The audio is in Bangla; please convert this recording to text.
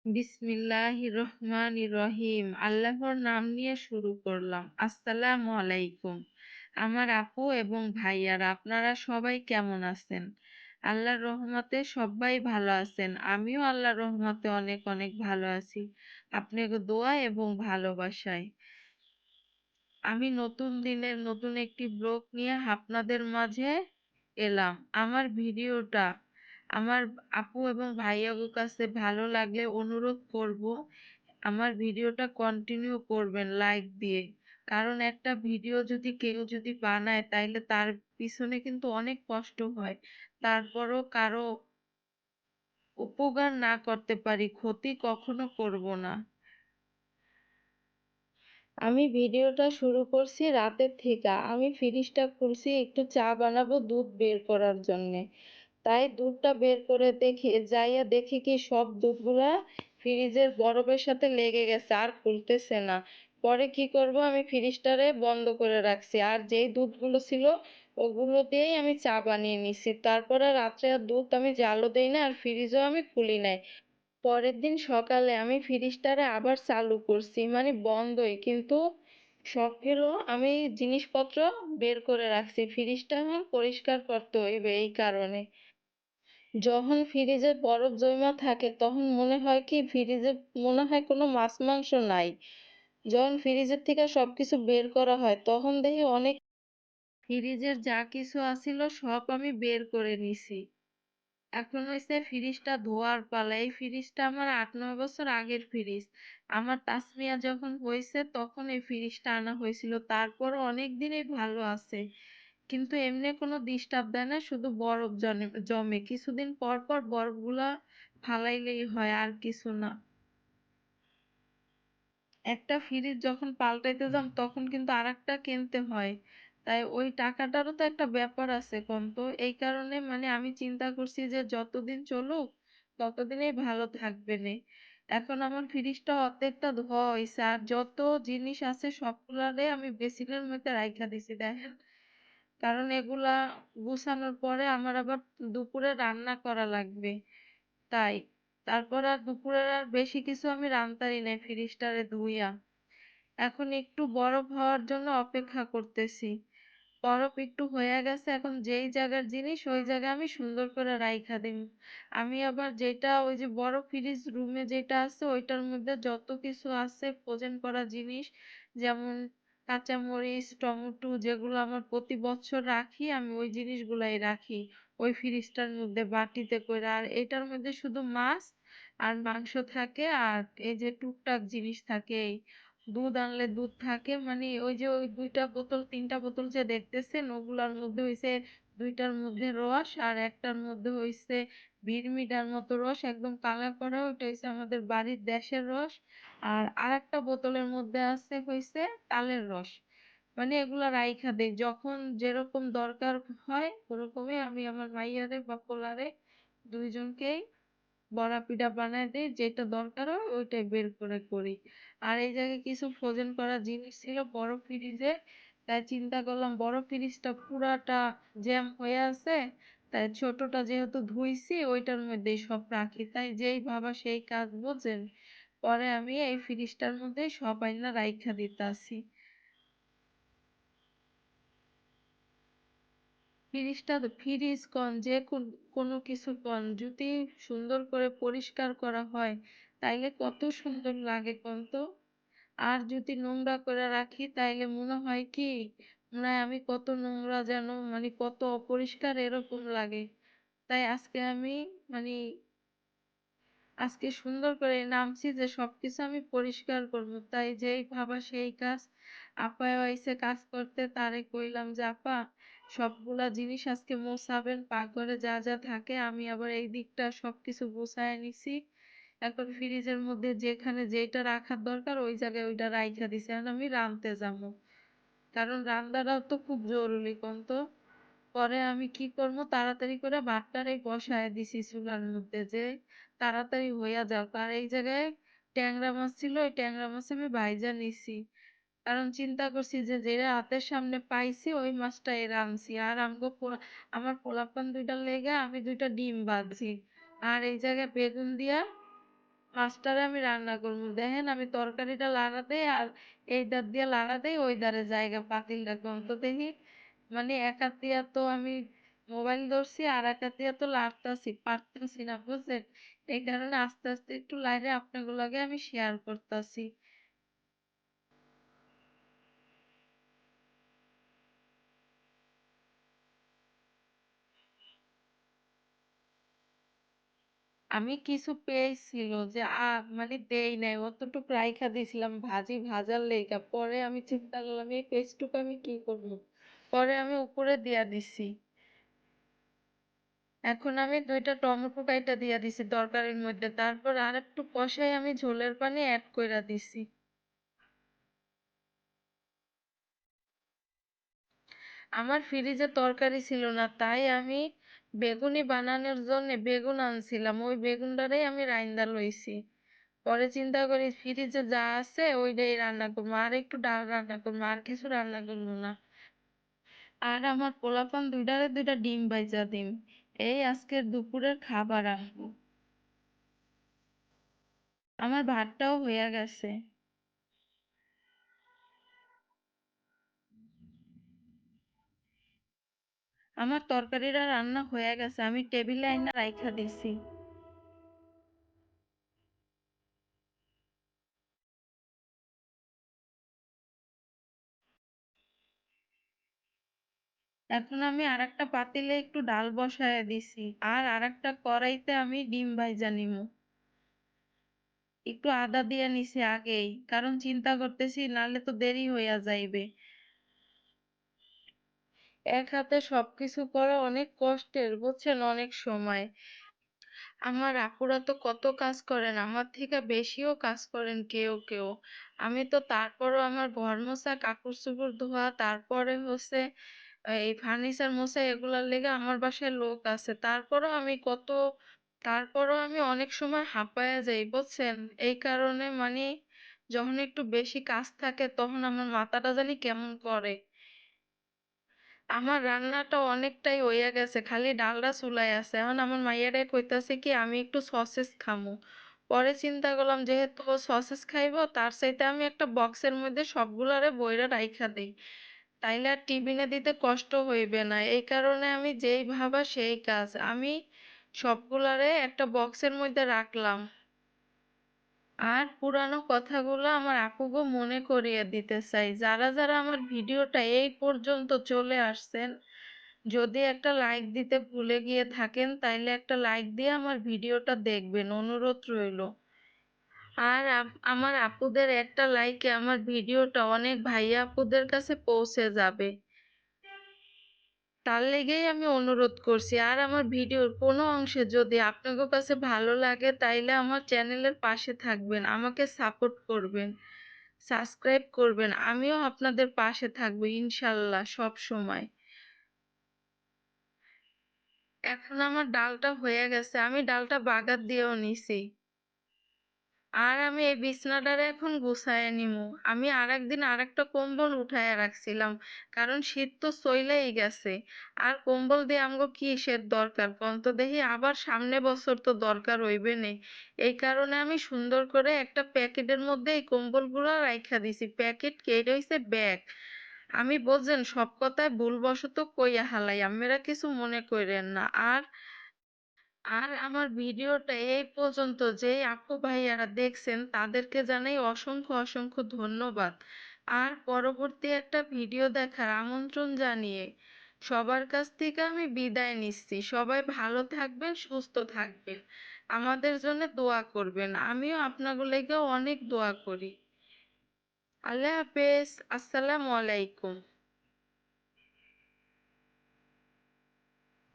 বিসমিল্লাহির রহমানির রহিম। আল্লাহর নাম নিয়ে শুরু করলাম। আসসালামু আলাইকুম। আমার আপু এবং ভাইয়ারা আপনারা সবাই কেমন আছেন? আল্লাহর রহমতে সব্বাই ভালো আছেন। আমিও আল্লাহর রহমতে অনেক অনেক ভালো আছি। আপনাকে দোয়া এবং ভালোবাসায়। আমি নতুন দিনের নতুন একটি ব্লগ নিয়ে আপনাদের মাঝে এলাম। আমার ভিডিওটা আমার আপু এবং ভাইয়াদের কাছে ভালো লাগলে অনুরোধ করব আমার ভিডিওটা কন্টিনিউ করবেন লাইক দিয়ে। কারণ একটা ভিডিও যদি কেউ যদি বানায় তাইলে তার পিছনে কিন্তু অনেক কষ্ট হয়। তারপরও কারো উপকার না করতে পারি, ক্ষতি কখনো করব না। আমি ভিডিওটা শুরু করছি রাতের থেকে। আমি ফ্রিজটা খুলছি একটু চা বানাবো দুধ বের করার জন্যে। তাই দুধটা বের করে যাইয়া দেখি কি সব দুধগুলা ফ্রিজের বরফের সাথে লেগে গেছে আর খুলতেছে না। পরে কি করব, আমি ফ্রিজটারে বন্ধ করে রাখছি। আর যেই দুধগুলো ছিল ওগুলো দিয়েই আমি চা বানিয়ে নিছি। তারপরে রাত্রে আর দুধ আমি জালও দেই না আর ফ্রিজও আমি খুলি নাই। পরের দিন সকালে আমি ফ্রিজটারে আবার চালু করছি, মানে বন্ধই, কিন্তু সবগুলো আমি জিনিসপত্র বের করে রাখছি। ফ্রিজটা আমার পরিষ্কার করতে হইবে এই কারণে। যখন ফ্রিজে বরফ জমা থাকে তখন মনে হয় কি ফ্রিজে মনে হয় কোনো মাছ মাংস নাই। যখন ফ্রিজের থেকে সবকিছু বের করা হয় তখন দেখি অনেক ফ্রিজের যা কিছু আছিল সব আমি বের করে নিছি। এখন হইছে ফ্রিজটা ধোয়ার পালা। এই ফ্রিজটা আমার ৮-৯ বছর আগের ফ্রিজ। আমার তাসমিয়া যখন হইছে তখন এই ফ্রিজটা আনা হয়েছিল। তারপরও অনেকদিনই ভালো আছে। কিন্তু এমনি কোনো ডিস্টার্ব দেয় না, শুধু বরফ জমে। কিছুদিন পর পর বরফগুলা ফালাইলেই হয়, আর কিছু না। একটা ফ্রিজ যখন পাল্টাইতে যাম তখন কিন্তু আরেকটা কিনতে হয়। তাই ওই টাকাটারও তো একটা ব্যাপার আছে কোন তো। এই কারণে মানে আমি চিন্তা করছি যে যতদিন চলুক ততদিনই ভালো থাকবে নে। এখন আমার ফ্রিজটা অর্ধেকটা ধোয়া হইছে আর যত জিনিস আছে সবগুলারে আমি বেসিনের মধ্যে রাইখা দিছি দেখেন। কারণ এগুলা গুছানোর পরে আমার আবার দুপুরে রান্না করা লাগবে। তাই। তারপর আর দুপুরের আর বেশি কিছু আমি রানতারি নাই ফ্রিজটারে ধুইয়া। এখন একটু বরফ হওয়ার জন্য অপেক্ষা করতেছি। বরফ একটু হইয়া গেছে, এখন যেই জায়গার জিনিস ওই জায়গায় আমি সুন্দর করে রাইখা দিম। আমি আবার যেটা ওই যে বড় ফ্রিজ রুমে যেটা আছে ওইটার মধ্যে যত কিছু আছে ফ্রোজেন করা জিনিস, যেমন কাঁচামরিচ, টমেটো, যেগুলো আমার প্রতি বছর রাখি আমি ওই জিনিসগুলাই রাখি ওই ফ্রিজটার মধ্যে বাটিতে করে। আর এটার মধ্যে শুধু মাছ আর মাংস থাকে আর এই যে টুকটাক জিনিস থাকে। এই দুধ আনলে দুধ থাকে, মানে ওই যে ওই ২টা বোতল ৩টা বোতল যে দেখতেছেন ওগুলার মধ্যে হইছে ২টার মধ্যে রস আর একটার মধ্যে হইছে ভিরমিটার মতো রস একদম কালার করা, ওইটা হইছে আমাদের বাড়ির দেশের রস। আর আরেকটা বোতলের মধ্যে আছে হইছে তালের রস। মানে এগুলা রাইখা দেই যখন যেরকম দরকার হয় ওরকমই আমি আমার মাইয়ারে বা পোলারে দুইজনকেই বড়া পিঠা বানায় দেই, যেটা দরকার হয় ওইটাই বের করে করি। আর এই জায়গায় কিছু ফ্রোজেন করা জিনিস ছিল বড় ফ্রিজে, তাই চিন্তা করলাম বড় ফ্রিজটা পুরাটা জ্যাম হয়ে আছে, তাই ছোটটা যেহেতু ধুইছি ওইটার মধ্যেই সব রাখি। তাই যেই ভাবা সেই কাজ বোঝেন। পরে আমি এই ফ্রিজটার মধ্যেই সব আইনা রাইখা দিতাছি। ফ্রিজ কন যে কোনো কিছু কন যদি সুন্দর করে পরিষ্কার করা হয় তাইলে কত সুন্দর লাগে কন তো। আর যদি নোংরা করে রাখি তাইলে মনে হয় কি মনে হয় আমি কত নোংরা যেন, মানে কত অপরিষ্কার এরকম লাগে। তাই আজকে আমি মানে আজকে সুন্দর করে নামছি যে সবকিছু আমি পরিষ্কার করবো। তাই যেই ভাবা সেই কাজ। আপাও আইছে কাজ করতে, তারে কইলাম যে আপা সবগুলা জিনিস আজকে মোছাবেন, পাকঘরে যা যা থাকে। আমি আবার এই দিকটা সবকিছু গুছায় নিছি। এখন ফ্রিজের মধ্যে যেখানে যেটা রাখার দরকার ওই জায়গায় ওইটা রাইখা দিছি। এখন আমি রানতে যাবো, কারণ রান্নাটাও তো খুব জরুরি কোন তো। পরে আমি কি করবো, তাড়াতাড়ি করে ভাতটারে বসায় দিছি চুলার মধ্যে যে তাড়াতাড়ি হইয়া যাক। আর এই জায়গায় ট্যাংরা মাছ ছিল, ওই ট্যাংরা মাছ আমি ভাইজা নিছি। কারণ চিন্তা করছি যে যেটা হাতের সামনে পাইছি ওই মাছটাই রাঁধছি। আর আমার পোলাপান ২টার লেগে আমি ২টা ডিম ভাজছি। আর এই জায়গায় বেগুন দিয়া মাছটারে আমি রান্না করবো। দেখেন আমি তরকারিটা লাড়া দেই আর এই দাঁত দিয়ে লাড়া দেই ওই ধারে জায়গা পাতিলটা কম তো দেখি মানে এক হাত দিয়া তো আমি মোবাইল ধরছি আর এক হাত দিয়া তো লাড়তাছি পারতেছি না বুঝছেন। এই কারণে আস্তে আস্তে একটু লাইরে আপনাদের লগে আমি শেয়ার করতেছি। আমি কিছু পেজ ছিল যে মানে দেই নাই অতটুকু রাইখা দিছিলাম ভাজার লেগা পরে আমি চিন্তা করলাম এই পেজটুকু আমি কি করব। পরে আমি উপরে দিয়া দিছি। এখন আমি ২টা টমেটো কাইটা দিয়া দিছি তরকারির মধ্যে তারপর আর একটু কষাই আমি ঝোলের পানি অ্যাড কইরা দিছি। আমার ফ্রিজে তরকারি ছিল না তাই আমি বেগুনি বানানোর জন্য বেগুন আনছিলাম ওই বেগুনটারেই আমি রাইন্দা লইছি। পরে চিন্তা করি ফ্রিজে যা আছে ওইটাই রান্না করবো আর একটু ডাল রান্না করবো আর কিছু রান্না করবো না। আর আমার পোলাপান দুইটারে ২টা ডিম ভাইজা দিম। এই আজকের দুপুরের খাবার আনবো। আমার ভাতটাও হইয়া গেছে। আমার তরকারিটা রান্না হয়ে গেছে আমি টেবিলে আইনা রাইখা দিছি। এখন আমি আরেকটা পাতিলে একটু ডাল বসায় দিছি আর আরেকটা কড়াইতে আমি ডিম ভাইজা নিমু। একটু আদা দিয়ে নিছি আগেই কারণ চিন্তা করতেছি নাহলে তো দেরি হইয়া যাইবে। এক হাতে সবকিছু করা অনেক কষ্টের বুঝছেন অনেক সময়। আমার আপুরা তো কত কাজ করেন আমার থেকে বেশিও কাজ করেন কেউ কেউ। আমি তো তারপরও আমার ঘর মোছা কাপড় চোপড় ধোয়া তারপরে হচ্ছে এই ফার্নিচার মোছা এগুলার লেগে আমার বাসায় লোক আছে তারপরও আমি অনেক সময় হাঁপায়া যাই বুঝছেন। এই কারণে মানে যখন একটু বেশি কাজ থাকে তখন আমার মাথাটা জানি কেমন করে। আমার রান্নাটা অনেকটাই হইয়া গেছে খালি ডালটা চুলায় আছে এখন আমার মাইয়ারে কইতাছে কি আমি একটু সসেস খামু। পরে চিন্তা করলাম যেহেতু ও সসেস খাইবো তার চাইতে আমি একটা বক্সের মধ্যে সবগুলারে বইরা রাইখা দেই তাইলে আর টিফিনে দিতে কষ্ট হইবে না। এই কারণে আমি যেই ভাবা সেই কাজ আমি সবগুলারে একটা বক্সের মধ্যে রাখলাম। আর পুরানো কথাগুলো আমার আপুগো মনে করিয়ে দিতে চাই যারা যারা আমার ভিডিওটা এই পর্যন্ত চলে আসছেন যদি একটা লাইক দিতে ভুলে গিয়ে থাকেন তাইলে একটা লাইক দিয়ে আমার ভিডিওটা দেখবেন অনুরোধ রইলো। আর আমার আপুদের একটা লাইকে আমার ভিডিওটা অনেক ভাইয়া আপুদের কাছে পৌঁছে যাবে। তার লেগেই আমি অনুরোধ করছি আর আমার ভিডিওর কোনো অংশে যদি আপনাদের কাছে ভালো লাগে তাইলে আমার চ্যানেলের পাশে থাকবেন আমাকে সাপোর্ট করবেন সাবস্ক্রাইব করবেন আমিও আপনাদের পাশে থাকবো ইনশাল্লাহ সব সময়। এখন আমার ডালটা হয়ে গেছে আমি ডালটা বাগার দিয়েও নিছি। আর আমি এই বিছনাটারে এখন গুছাইয়া নিমু। আমি আরেকদিন আরেকটা কম্বল উঠাইয়া রাখছিলাম কারণ শীত তো চইলেই গেছে। আর কম্বল দিয়ে আমগো কিসের দরকার কোন তো দেখি আবার সামনে বছর তো দরকার হইবে নে। এই কারণে আমি সুন্দর করে একটা প্যাকেটের মধ্যে এই কম্বলগুলো রাইখা দিছি প্যাকেট কি এটা হইছে ব্যাগ। আমি বুঝছেন সব কথায় ভুলবশত কইয়া হালাই আপনারা কিছু মনে কইরেন না। আর আমার ভিডিওটা এই পর্যন্ত যেই আপু ভাইয়ারা দেখছেন তাদেরকে জানাই অসংখ্য অসংখ্য ধন্যবাদ। আর পরবর্তী একটা ভিডিও দেখার আমন্ত্রণ জানিয়ে সবার কাছ থেকে আমি বিদায় নিচ্ছি। সবাই ভালো থাকবেন সুস্থ থাকবেন আমাদের জন্য দোয়া করবেন আমিও আপনাগুলোকেও অনেক দোয়া করি। আল্লাহ হাফেজ আসসালামু আলাইকুম।